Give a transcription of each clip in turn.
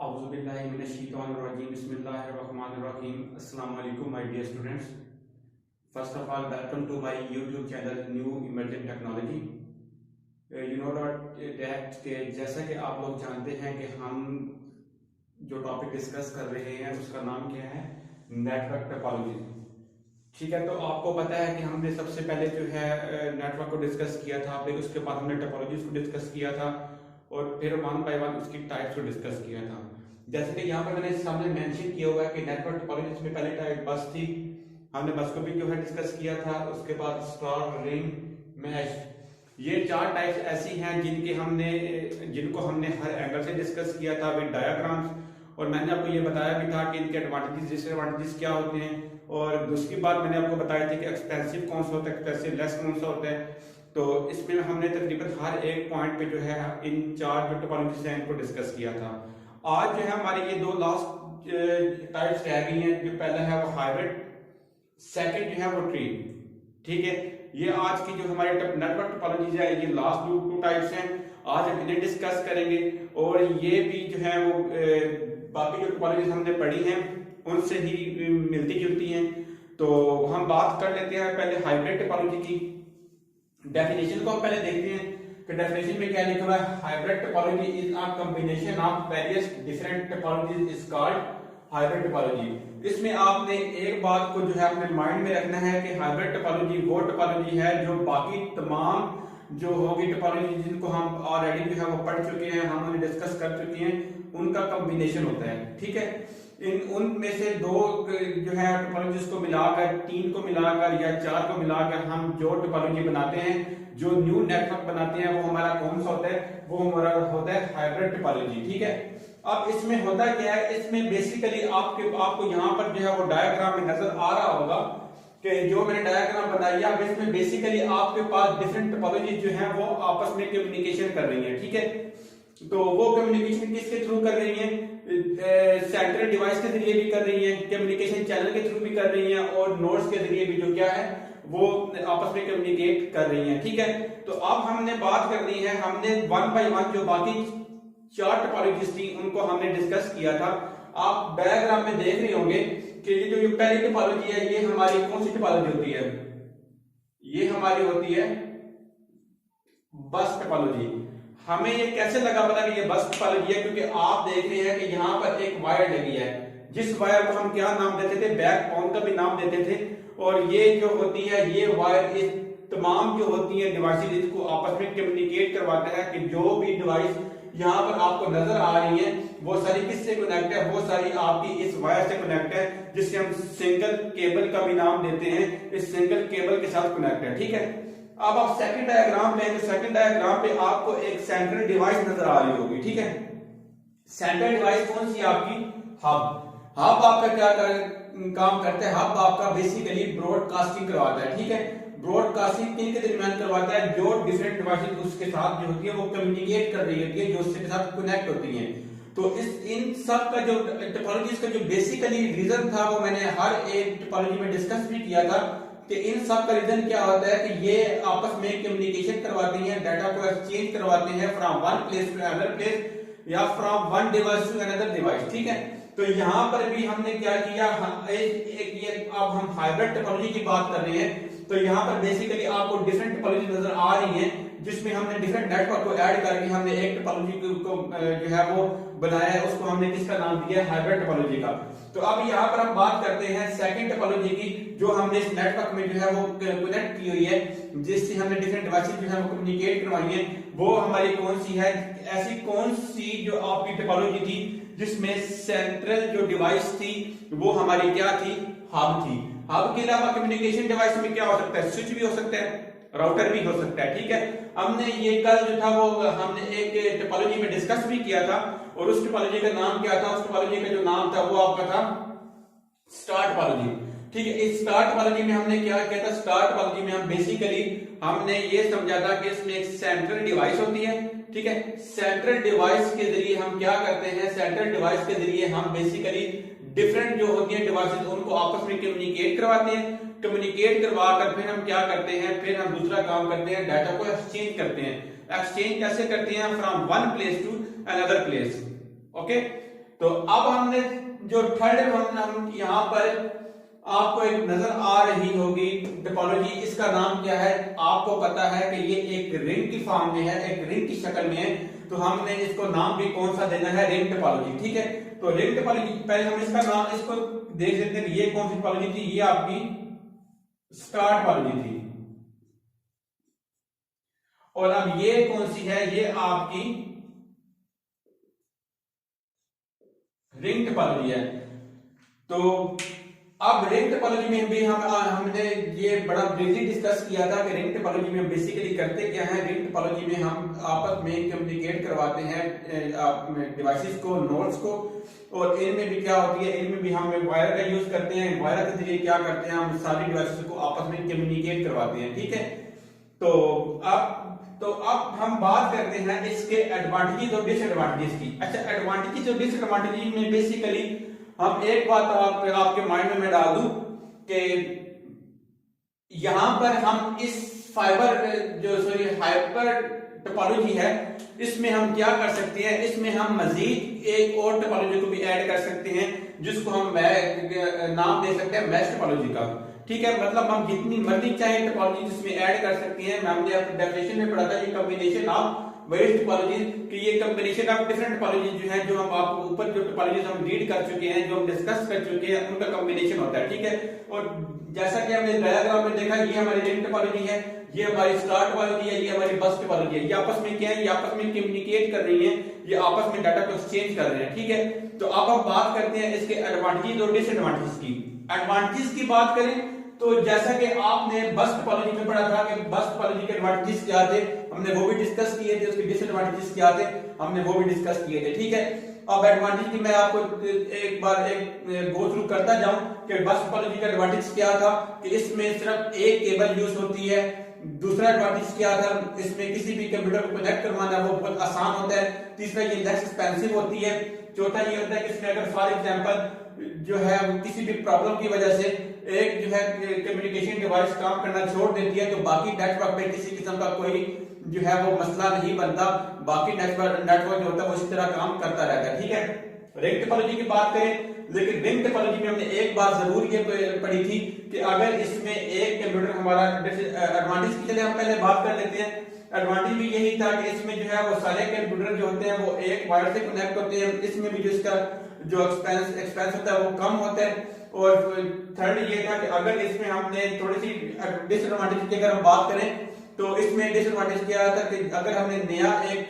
Bismillahirrahmanirrahim. Assalamu alaikum, my dear students. First of all, welcome to my YouTube channel New Emerging Technology. You know that जैसा कि आप लोग जानते हैं कि हम जो टॉपिक डिस्कस कर रहे हैं उसका नाम क्या है, नेटवर्क टोपोलॉजी। ठीक है, तो आपको पता है कि हमने सबसे पहले जो है नेटवर्क को डिस्कस किया था, फिर उसके बाद हमने टोपोलॉजीज को डिस्कस किया था और फिर वन बाय वन उसकी टाइप्स को डिस्कस किया था। जैसे कि यहाँ पर मैंने सामने मेंशन किया हुआ है कि नेटवर्क टोपोलॉजी में पहले टाइप बस थी, हमने बस को भी जो है डिस्कस किया था। उसके बाद स्टार, रिंग, मैश, ये चार टाइप्स ऐसी हैं जिनको हमने हर एंगल से डिस्कस किया था विद डायग्राम्स, और मैंने आपको ये बताया भी था कि इनके एडवांटेजेस डिसएडवांटेजेस क्या होते हैं। और दूसरी बात मैंने आपको बताई थी कि एक्सपेंसिव कौन सा होता है, एक्सपेंसिव लेस कौन सा होता है। तो इसमें हमने तकरीबन हर एक पॉइंट पे जो है इन चार जो टोपोलॉजीज हैं इनको डिस्कस किया था। आज जो है हमारे ये दो लास्ट टाइप्स रह गई हैं। जो पहला है वो हाइब्रिड, सेकंड जो है वो ट्री। ठीक है, ये आज की जो हमारी नेटवर्क टोपोलॉजीज है ये लास्ट टू टाइप्स हैं। आज हम इन्हें डिस्कस करेंगे और ये भी जो है वो बाकी जो टोपोलॉजीज हमने पढ़ी हैं उनसे ही मिलती जुलती हैं। तो हम बात कर लेते हैं पहले हाइब्रिड टोपोलॉजी की। डेफिनेशन को हम पहले देखते हैं कि डेफिनेशन में क्या लिखा हुआ है। Hybrid topology is a combination of various different topologies is called hybrid topology. इसमें आपने एक बात को जो है अपने माइंड में रखना है कि हाइब्रिड टोपोलॉजी वो टोपोलॉजी है जो बाकी तमाम जो होगी टोपोलॉजी जिनको हम ऑलरेडी जो है वो पढ़ चुके हैं, हम उन्हें डिस्कस कर चुके हैं, उनका कॉम्बिनेशन होता है। ठीक है, उनमें से दो जो है टोपोलॉजीज को मिलाकर, तीन को मिलाकर या चार को मिलाकर हम जो टोपोलॉजी बनाते हैं, जो न्यू नेटवर्क बनाते हैं, वो हमारा कौन सा होता है, वो हमारा होता है हाइब्रिड टोपोलॉजी। ठीक है, अब इसमें होता क्या है, इसमें बेसिकली आपको यहाँ पर जो है वो डायग्राम में नजर आ रहा होगा कि जो मैंने डायग्राम बनाई है, अब इसमें बेसिकली आपके पास डिफरेंट टोपोलॉजी जो है वो आपस में कम्युनिकेशन कर रही है। ठीक है, तो वो कम्युनिकेशन किसके थ्रू कर रही है, सेंट्रल डिवाइस के जरिए भी कर रही है, कम्युनिकेशन चैनल के थ्रू भी कर रही है, और नोड्स के जरिए भी जो क्या है वो आपस में कम्युनिकेट कर रही हैं। ठीक है, तो अब हमने बात कर ली है, हमने वन बाय वन जो बाकी चार टोपोलॉजीज थी उनको हमने डिस्कस किया था। आप डायग्राम में देख रहे होंगे कि ये जो पहली टोपोलॉजी है ये हमारी कौन सी टोपोलॉजी होती है, ये हमारी होती है बस टोपोलॉजी। हमें ये कैसे लगा पता कि ये बस टोपोलॉजी है, क्योंकि आप देख रहे हैं कि यहाँ पर एक वायर लगी है, जिस वायर को हम क्या नाम देते थे, बैकबोन का भी नाम देते थे। और ये जो होती है ये वायर इस तमाम जो होती है डिवाइसेस इसको आपस में कम्युनिकेट करवाता है कि जो भी डिवाइस यहाँ पर आपको नजर आ रही है वो सारी किससे कनेक्ट है, वो सारी आपकी इस वायर से कनेक्ट है, जिससे हम सिंगल केबल का भी नाम देते हैं, इस सिंगल केबल के साथ कनेक्ट है। ठीक है, अब आप सेकंड डायग्राम में, तो सेकंड डायग्राम पे आपको एक सेंट्रल डिवाइस नजर आ रही होगी। ठीक है, सेंट्रल डिवाइस कौन सी आपकी, हब। हब आपका क्या काम करता है, हब आपका बेसिकली ब्रॉडकास्टिंग करवाता है। ठीक है, ब्रॉडकास्टिंग किन के दरमियान करवाता है, जो डिफरेंट डिवाइसेस उसके साथ जो होती है वो कम्युनिकेट कर रही होती है, जो उसके साथ कनेक्ट होती हैं। तो इन सब का जो टोपोलॉजीज का जो बेसिकली रीजन था वो मैंने हर एक टोपोलॉजी में डिस्कस भी किया था कि इन सब का रीजन क्या होता है कि ये आपस में कम्युनिकेशन करवाती हैं, डाटा को एक्सचेंज करवाते हैं from one place to another place या from one device to another device. ठीक है, तो यहाँ पर भी हमने क्या किया, ये अब हम हाइब्रिड टोपोलॉजी की बात कर रहे हैं। तो यहाँ पर बेसिकली आपको डिफरेंट टोपोलॉजी नजर आ रही हैं, जिसमें हमने डिफरेंट नेटवर्क को ऐड करके हमने एक टोपोलॉजी को जो है वो बनाया है, उसको हमने किसका नाम दिया है, हाइब्रिड टोपोलॉजी का। तो अब यहाँ पर हम बात करते हैं सेकंड टोपोलॉजी की, जो हमने इस नेटवर्क में जो है वो कनेक्ट की हुई है, जिससे हमने डिफरेंट डिवाइसेस जो है वो कम्युनिकेट करवाई है। वो हमारी कौन सी है, ऐसी कौन सी जो आपकी टोपोलॉजी थी जिसमें सेंट्रल जो डिवाइस थी वो हमारी क्या थी, हब थी। हब के अलावा कम्युनिकेशन डिवाइस में क्या हो सकता है, स्विच भी हो सकता है, राउटर भी हो सकता है। ठीक है, हमने ये कल जो था वो हमने एक टोपोलॉजी में डिस्कस भी किया था, और उस टोपोलॉजी का नाम क्या था, उस टोपोलॉजी का जो नाम था वो आपका था स्टार टोपोलॉजी। ठीक है, इस स्टार टोपोलॉजी में हमने क्या किया था, स्टार टोपोलॉजी में हम बेसिकली हमने ये समझा था कि इसमें एक सेंट्रल डिवाइस होती है। ठीक है, सेंट्रल डिवाइस के जरिए हम क्या करते हैं, सेंट्रल डिवाइस के जरिए हम बेसिकली डिफरेंट जो होती है डिवाइसेस उनको आपस में कम्युनिकेट करवाते हैं, कम्युनिकेट करवाकर फिर हम क्या करते हैं, फिर हम दूसरा काम करते हैं, डाटा को एक्सचेंज करते हैं। एक्सचेंज कैसे करते हैं, from one place to another place. Okay, तो अब हमने जो थर्ड हम यहाँ पर आपको एक नजर आ रही होगी टोपोलॉजी, इसका नाम क्या है? आपको पता है कि ये एक रिंग की फॉर्म में है, एक रिंग की शक्ल में है, तो हमने इसको नाम भी कौन सा देना है? Ring topology. ठीक है, तो रिंग टोपोलॉजी पहले हम इसका नाम इसको देख लेते हैं। ये कौन सी टोपोलॉजी थी? ये आपकी स्टार टोपोलॉजी थी। और अब ये कौन सी है? ये आपकी रिंग टोपोलॉजी है। तो अब रिंग टोपोलॉजी में भी हमने ये बड़ा ब्रीफली डिस्कस किया था कि रिंग टोपोलॉजी में बेसिकली करते क्या है। रिंग टोपोलॉजी में हम आपस में कम्युनिकेट करवाते हैं डिवाइसेस को, नोड्स को, और इनमें भी क्या होती है, इनमें भी हम वायर का यूज करते हैं। वायर के जरिए क्या करते हैं, हम सारी डिवाइसेस को आपस में कम्युनिकेट करवाते हैं। ठीक है, तो अब हम बात करते हैं इसके एडवांटेजेस और डिसएडवांटेजेस की। अच्छा, एडवांटेजेस और डिसएडवांटेजेस में बेसिकली हम एक बात आपके माइंड में मैं डाल दूं कि यहां पर हम इस हाइपर टोपोलॉजी है, इसमें हम क्या कर सकते हैं, इसमें हम मजीद एक और टोपोलॉजी को भी ऐड कर सकते हैं, जिसको हम नाम दे सकते हैं मैश टोपोलॉजी का। ठीक है, मतलब हम जितनी मर्जी चाहे टोपोलॉजी इसमें ऐड कर सकते हैं। हमने आपको डेफिनेशन में पढ़ा था, ये कॉम्बिनेशन ऑफ वेरियस टोपोलॉजीज, कि ये कॉम्बिनेशन ऑफ डिफरेंट टोपोलॉजीज जो है, जो हम आपको ऊपर जो टोपोलॉजीज हम रीड कर चुके हैं, जो हम डिस्कस कर चुके हैं, उनका कॉम्बिनेशन होता है। ठीक है, और जैसा कि हमने डायग्राम में देखा, ये हमारी रिंग टोपोलॉजी है, ये हमारी स्टार टोपोलॉजी है, ये हमारी बस टोपोलॉजी है। ये आपस में क्या है? ये आपस में कम्युनिकेट कर रही है, ये आपस में डाटा को एक्सचेंज कर रहे हैं। ठीक है, तो अब हम बात करते हैं इसके एडवांटेजेस और डिसएडवांटेजेस की। एडवांटेजेस की बात करें तो जैसा कि आपने बस टोपोलॉजी में पढ़ा था कि बस टोपोलॉजी के एडवांटेजेस क्या थे, हमने वो भी डिस्कस किए थे। उसके डिसएडवांटेजेस क्या थे, हमने वो भी डिस्कस किए थे। ठीक है, अब एडवांटेज की मैं आपको एक बार गो थ्रू करता जाऊं कि बस टोपोलॉजी का एडवांटेज क्या था, कि इसमें सिर्फ एक केबल यूज होती है। दूसरा एडवांटेज क्या था, इसमें किसी भी कंप्यूटर को कनेक्ट करवाना वो बहुत आसान होता है। तीसरा, ये लेस एक्सपेंसिव होती है। चौथा ये होता है कि इसमें अगर फॉर एग्जांपल जो है किसी भी प्रॉब्लम की वजह से एक जो है कम्युनिकेशन डिवाइस काम करना छोड़ देती है, तो बाकी नेटवर्क पे किसी किस्म का कोई जो है वो मसला नहीं बनता। बाकी नेटवर्क जो होता है वो इस तरह काम करता रहता है। ठीक है, रिंग टोपोलॉजी की बात करें, लेकिन रिंग टोपोलॉजी में हमने एक बात जरूर ये पढ़ी थी कि अगर इसमें एक कंप्यूटर हमारा एडवांटेज की चले हम पहले बात कर लेते हैं। एडवांटेज भी यही था कि इसमें जो है वो सारे कंप्यूटर जो होते हैं वो एक वायर से कनेक्ट होते हैं। इसमें भी जो इसका जो एक्सपेंस होता है वो कम होता है। और थर्ड ये था कि अगर इसमें हमने थोड़ी सी डिसएडवांटेज की अगर हम बात करें, तो इसमें डिसएडवांटेज क्या था कि अगर हमने नया एक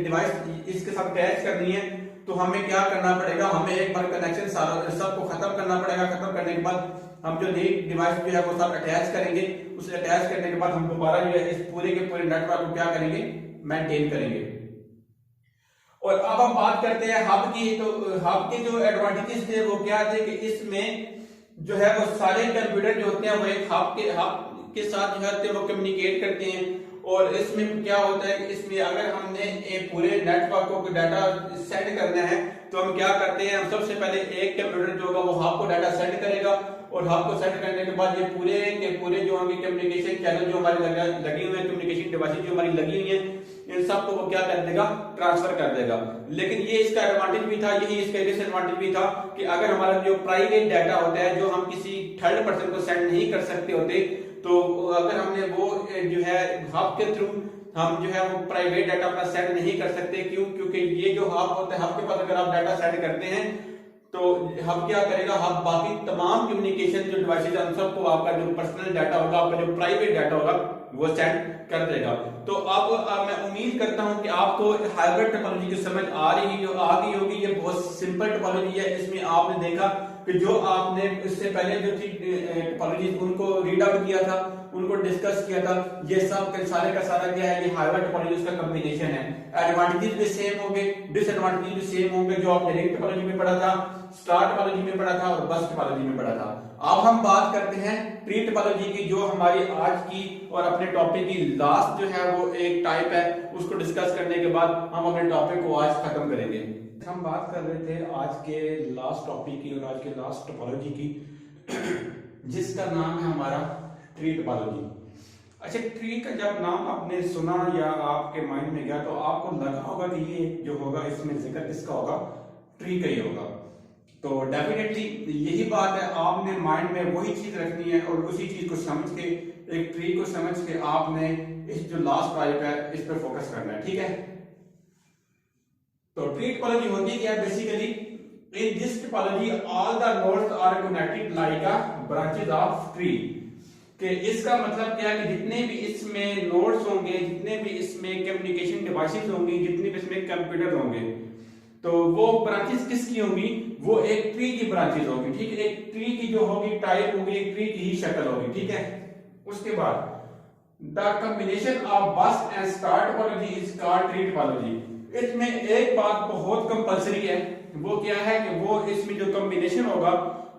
डिवाइस इसके साथ अटैच करनी है, तो हमें क्या करना पड़ेगा, हमें एक बार कनेक्शन सबको खत्म करना पड़ेगा। खत्म करने के बाद हम जो नई डिवाइस जो है वो सब अटैच करेंगे। उसे अटैच करने के बाद हम दोबारा जो है इस पूरे के पूरे नेटवर्क को क्या करेंगे, मेंटेन करेंगे। और अब हम बात करते हैं हब की। तो हब के जो एडवांटेजेस थे वो क्या थे कि इसमें जो है वो सारे कंप्यूटर जो होते हैं वो एक हब के साथ जो है वो कम्युनिकेट करते हैं। और इसमें क्या होता है कि इसमें अगर हमने पूरे नेटवर्क को डाटा सेंड करना है, तो हम क्या करते हैं, हम सबसे पहले एक कंप्यूटर जो होगा वो हब को डाटा सेंड करेगा, और हब को सेंड करने के बाद ये पूरे के पूरे जो हमारी कम्युनिकेशन चैनल जो हमारे लगी हुई है, कम्युनिकेशन डिवाइसेस जो हमारी लगी हुई है, इन सबको वो क्या कर देगा, ट्रांसफर कर देगा। लेकिन ये इसका एडवांटेज भी था, यही इसका डिसएडवांटेज भी था कि अगर हमारा जो प्राइवेट डाटा होता है, जो हम किसी थर्ड पर्सन को सेंड नहीं कर सकते होते, तो अगर हमने वो जो है हब के थ्रू हम जो है वो प्राइवेट डाटा अपना सेंड नहीं कर सकते। क्यों? क्योंकि ये जो हब होता है, हब के पास अगर आप डाटा सेंड करते हैं, तो हब क्या करेगा, हब बाकी तमाम कम्युनिकेशन जो डिवाइसेज हैं सबको आपका जो पर्सनल डाटा होगा, आपका जो प्राइवेट डाटा होगा, वो सेंड कर देगा। तो अब मैं उम्मीद करता हूं कि आपको हाइब्रिड टोपोलॉजी की समझ आ गई होगी। ये बहुत सिंपल टोपोलॉजी है। इसमें आपने देखा कि जो आपने इससे पहले जो थी टोपोलॉजी उनको रीड आउट किया था, उनको डिस्कस किया था, ये सब सारे का सारा क्या है, ये हाइब्रिड टोपोलॉजी का कॉम्बिनेशन है। एडवांटेजेस भी सेम होंगे, डिसएडवांटेजेस भी सेम होंगे, जो आपने रिंग टोपोलॉजी में पढ़ा था, स्टार टोपोलॉजी में पढ़ा था और बस टोपोलॉजी में पढ़ा था। अब हम बात करते हैं ट्री टोपोलॉजी की, जो हमारी आज की और अपने टॉपिक की लास्ट जो है वो एक टाइप है। उसको डिस्कस करने के बाद हम अपने टॉपिक को आज खत्म करेंगे। हम बात कर रहे थे आज के लास्ट टॉपिक की और आज के लास्ट टोपोलॉजी की, जिसका नाम है हमारा ट्री टोपोलॉजी। अच्छा, ट्री का जब नाम आपने सुना या आपके माइंड में गया, तो आपको लगा होगा कि ये जो होगा इसमें जिक्र किसका होगा, ट्री का ही होगा। तो डेफिनेटली यही बात है, आपने माइंड में वही चीज रखनी है और उसी चीज को समझ के, एक ट्री को समझ के आपने इस जो लास्ट टाइप है इस पे फोकस करना है, ठीक है। तो ट्री टोपोलॉजी होती क्या है basically, in this topology all the nodes are connected like a branches of tree. कि इसका मतलब क्या है कि जितने भी इसमें नोड्स होंगे, जितने भी इसमें कम्युनिकेशन डिवाइसेस होंगी, जितने भी इसमें कंप्यूटर होंगे, तो वो ब्रांचेस किसकी होंगी, वो एक ट्री की ब्रांचेस होगी, ठीक है। एक ट्री की जो होगी टाइप होगी, एक ट्री की ही शक्ल होगी, ठीक है। उसके बाद द कॉम्बिनेशन ऑफ बस and star topology is called tree topology. इसमें एक बात बहुत कंपलसरी है, वो क्या है कि वो इसमें जो कॉम्बिनेशन होगा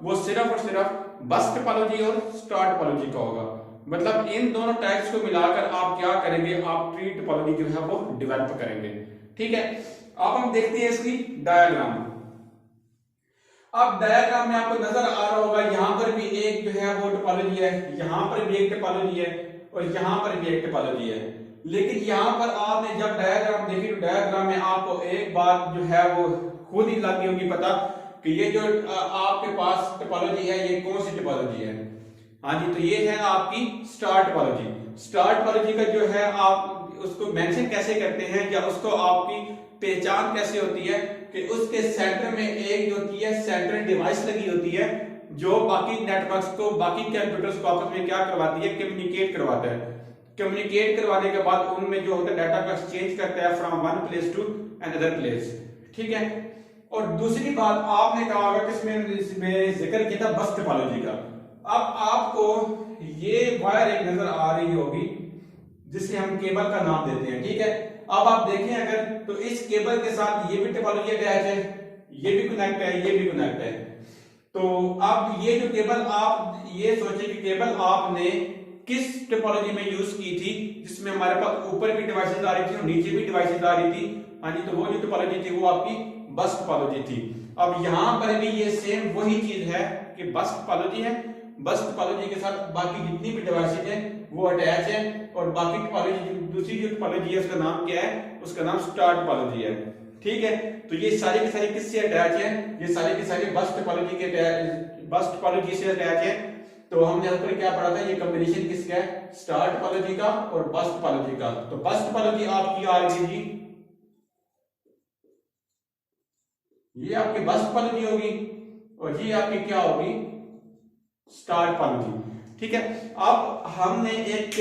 वो सिर्फ और सिर्फ बस टोपोलॉजी और स्टार टोपोलॉजी का होगा। मतलब इन दोनों टाइप्स को मिलाकर आप क्या करेंगे, आप ट्री टोपोलॉजी जो है वो डेवलप करेंगे, ठीक है। अब हम देखते हैं इसकी डायग्राम। अब डायग्राम में आपको नजर आ रहा होगा, यहां पर भी एक जो है वो टोपोलॉजी है, यहां पर भी एक टोपोलॉजी है और यहां पर भी एक टोपोलॉजी है। लेकिन यहां पर आपने जब डायग्राम देखी तो डायग्राम में आपको एक बात जो है वो खुद ही लगी होगी पता कि ये जो आपके पास टोपोलॉजी है ये कौन सी टोपोलॉजी है। हाँ जी, तो ये है आपकी स्टार टोपोलॉजी। स्टार टोपोलॉजी का जो है आप उसको मेंशन कैसे करते हैं या उसको आपकी पहचान कैसे होती है कि उसके सेंटर में एक जो होती है सेंट्रल डिवाइस लगी होती है जो बाकी नेटवर्क्स को, बाकी कंप्यूटर्स को आपस में क्या करवाती है, कम्युनिकेट करवाता है। कम्युनिकेट करवाने के बाद उनमें जो होता है डाटा को एक्सचेंज करता है from one place to another place, ठीक है। और दूसरी बात आपने कहा होगा कि इसमें जिक्र किया था बस टोपोलॉजी का। अब आपको ये वायर एक नजर आ रही होगी जिसे हम केबल का नाम देते हैं, ठीक है। अब आप देखें अगर तो इस केबल के साथ ये भी टोपोलॉजी अटैच है, ये भी कनेक्ट है, ये भी कनेक्ट है। तो अब ये जो केबल, आप ये सोचिए कि केबल आपने किस टोपोलॉजी में यूज की थी, जिसमें हमारे पास ऊपर भी डिवाइसेस आ रही थी और नीचे भी डिवाइसेस आ रही थी। हाँ जी, तो वो जो टोपोलॉजी थी वो आपकी बस टोपोलॉजी थी। अब यहां पर भी ये सेम वही चीज है कि बस टोपोलॉजी है, बस टोपोलॉजी के साथ बाकी जितनी भी डिवाइसेज हैं वो अटैच है और बाकी टोपोलॉजी, दूसरी जो टोपोलॉजी है उसका नाम क्या है, उसका नाम स्टार टोपोलॉजी है, ठीक है। तो ये सारी की सारी किससे अटैच है, ये सारी की सारी बस टोपोलॉजी के बस टोपोलॉजी से अटैच है। तो हमने यहाँ पर क्या पढ़ा था, ये कॉम्बिनेशन किसका है, स्टार टोपोलॉजी का और बस टोपोलॉजी का। तो बस टोपोलॉजी आपकी आ रही जी, ये आपकी बस टोपोलॉजी होगी और ये आपकी क्या होगी, स्टार टोपोलॉजी, ठीक है। अब हमने एक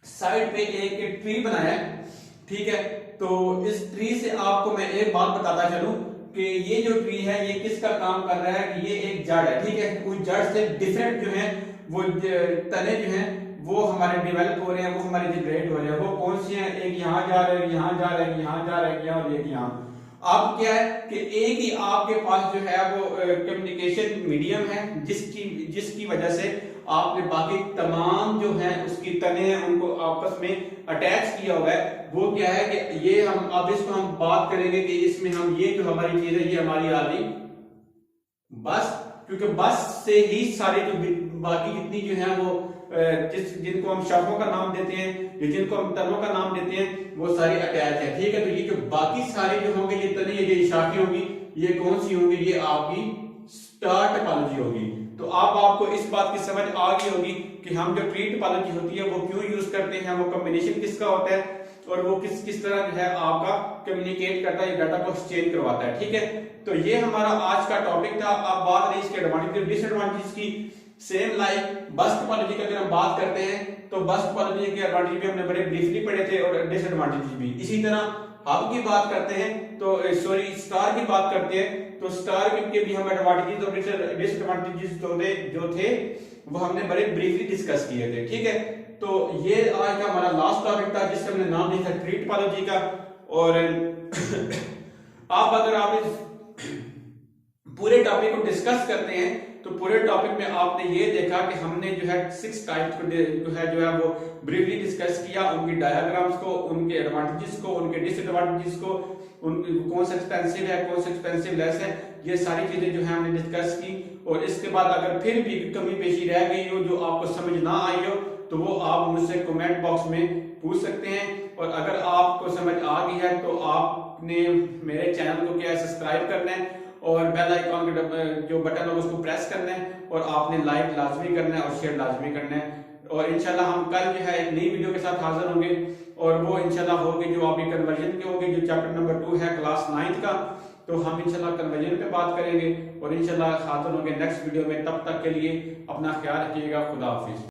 साइड पे एक ट्री बनाया है, ठीक है। तो इस ट्री से आपको मैं एक बात बताता चलूं कि ये जो ट्री है ये किसका काम कर रहा है कि ये एक जड़ है, ठीक है। उस जड़ से डिफरेंट जो है वो तने जो हैं वो हमारे डेवलप हो रहे हैं, वो हमारे जनरेट हो रहे हैं। वो कौन सी हैं, एक यहाँ जा रहे हैं, यहाँ जा रहे हैं, यहाँ जा रहे हैं और एक यहाँ। अब क्या है कि एक ही आपके पास जो है वो कम्युनिकेशन मीडियम है जिसकी वजह से आपने बाकी तमाम जो है उसकी तने हैं उनको आपस में अटैच किया हुआ है। वो क्या है कि ये हम अब इसको हम बात करेंगे कि इसमें हम ये जो हमारी चीज है ये हमारी आ गई बस, क्योंकि बस से ही सारे जो बाकी जितनी जो है वो जिनको हम शाखों का नाम देते हैं या जिनको हम तनों का नाम देते हैं वो सारी अटैच है, ठीक है। तो ये जो बाकी सारे जो होंगे ये तने, ये शाखें होंगी, ये कौन सी होंगी, ये आपकी स्टार टोपोलॉजी होगी। तो अब आपको इस बात की समझ आ गई होगी कि हम जो ट्री टोपोलॉजी होती है वो क्यों यूज करते हैं, वो कॉम्बिनेशन किसका होता है और वो किस तरह जो है आपका कम्युनिकेट करता है, डाटा को एक्सचेंज करवाता है, ठीक है। तो ये हमारा आज का टॉपिक था। अब बात रही इसके एडवांटेज डिसएडवांटेज की। सेम लाइक बस टोपोलॉजी की अगर हम बात करते हैं तो बस टोपोलॉजी के एडवांटेज भी हमने बड़े ब्रीफली पढ़े थे और डिसएडवांटेज भी। इसी तरह हब की बात करते हैं तो सॉरी स्टार की बात करते हैं तो स्टार के भी हम एडवांटेजेस और डिसएडवांटेजेस जो थे वो हमने बड़े ब्रीफली डिस्कस किए थे, ठीक है। तो ये आज का हमारा लास्ट टॉपिक था जिसका हमने नाम दिया था ट्री टोपोलॉजी का। और आप अगर आप इस पूरे टॉपिक को डिस्कस करते हैं तो पूरे टॉपिक में आपने ये देखा कि हमने जो है 6 टाइप्स को जो है वो ब्रीफली डिस्कस किया, उनकी डायग्राम्स को, उनके एडवांटेजेस को, उनके डिसएडवांटेजेस को, कौन सा एक्सपेंसिव है, कौन सा एक्सपेंसिव लेस है, ये सारी चीजें जो है हमने डिस्कस की। और इसके बाद अगर फिर भी कमी पेशी रह गई हो जो आपको समझ ना आई हो तो वो आप मुझसे कमेंट बॉक्स में पूछ सकते हैं। और अगर आपको समझ आ गई है तो आप आपने मेरे चैनल को क्या है सब्सक्राइब करना है और बेल आइकॉन के जो बटन होगा उसको प्रेस करना है और आपने लाइक लाजमी करना है और शेयर लाजमी करना है। और इंशाल्लाह हम कल जो है एक नई वीडियो के साथ हाजिर होंगे और वो इंशाल्लाह होगी जो आपकी कन्वर्जन की होगी, जो चैप्टर नंबर 2 है क्लास 9 का। तो हम इंशाल्लाह कन्वर्जन पे बात करेंगे और इंशाल्लाह हाजिर होंगे नेक्स्ट वीडियो में। तब तक के लिए अपना ख्याल रखिएगा। खुदा हाफिज।